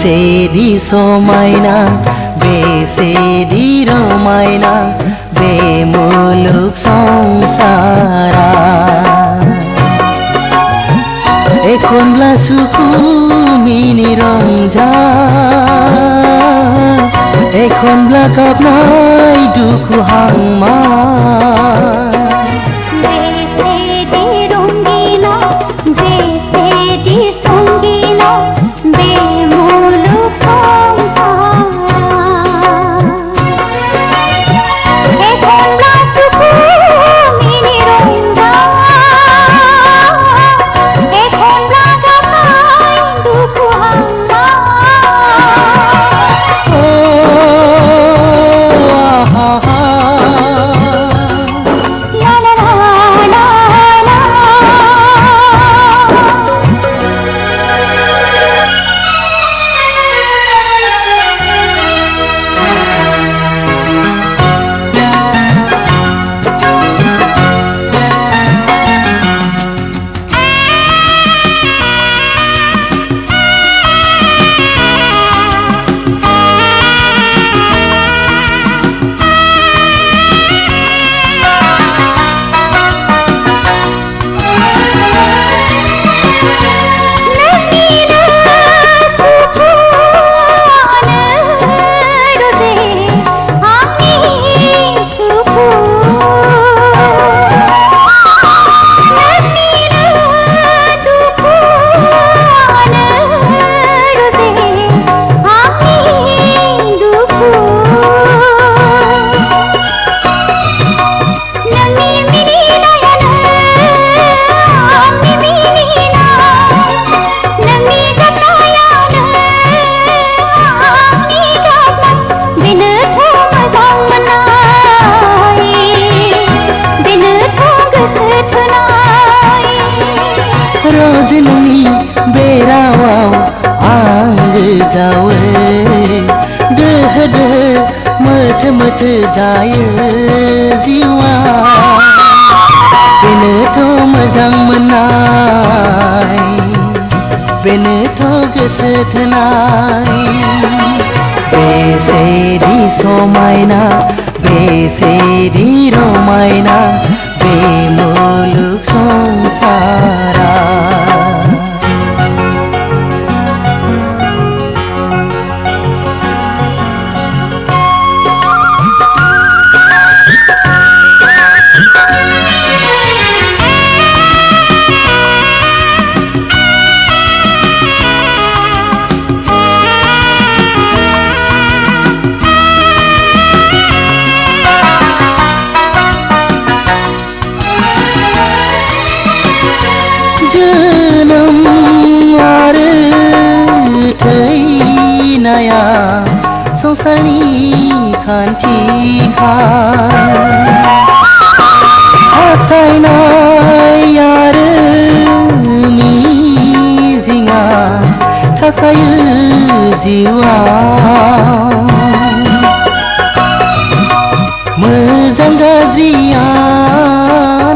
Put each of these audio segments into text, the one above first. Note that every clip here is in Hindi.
बेसेदि समायना बेसेदि रमायना बे मुलुग संसारा एखनब्ला सुखु मिनि रंजा एखनब्ला गाबनाय दुखु हांमा रजनी बेरावाव आं गोजावो दोहो दोहो मोथो मोथो जायो जिउआ बेनोथ' मोजां मोननाय बेनोथ' गोसो थोनाय बेसेदि समायना बेसेदि रमायना बे मुलुग संसारा जोनोम आरो थैनाया संसारनि खान्थिखा हास्थायनाय आरो मिजिंआ थाखायो जिउआव मोजां गाज्रिया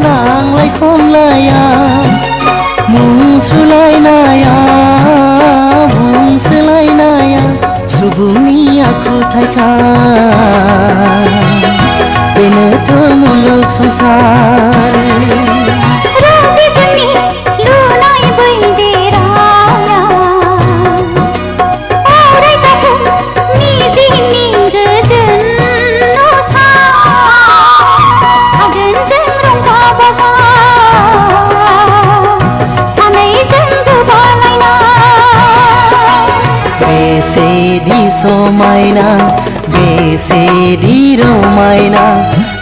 नांलाय खमलाया मुंसुलायनाया बुंसोलायनाया सुबुंनि आखुथायखा बेनोथ' मुलुग संसार बेसेदि समायना बेसेदि रमायना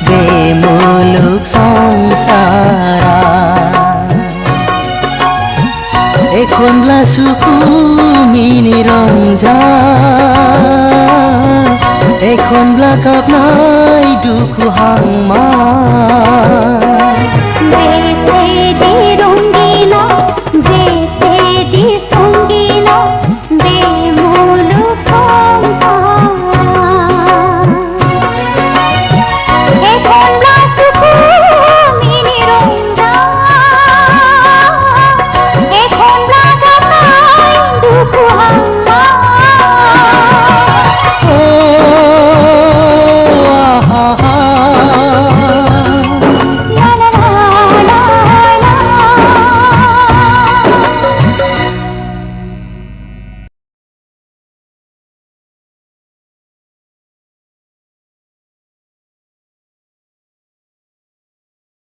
बे मुलुग संसारा एखनब्ला सुखु मिनि रंजा एखनब्ला गाबनाय दुखु हांमा बेसेदि रंगिना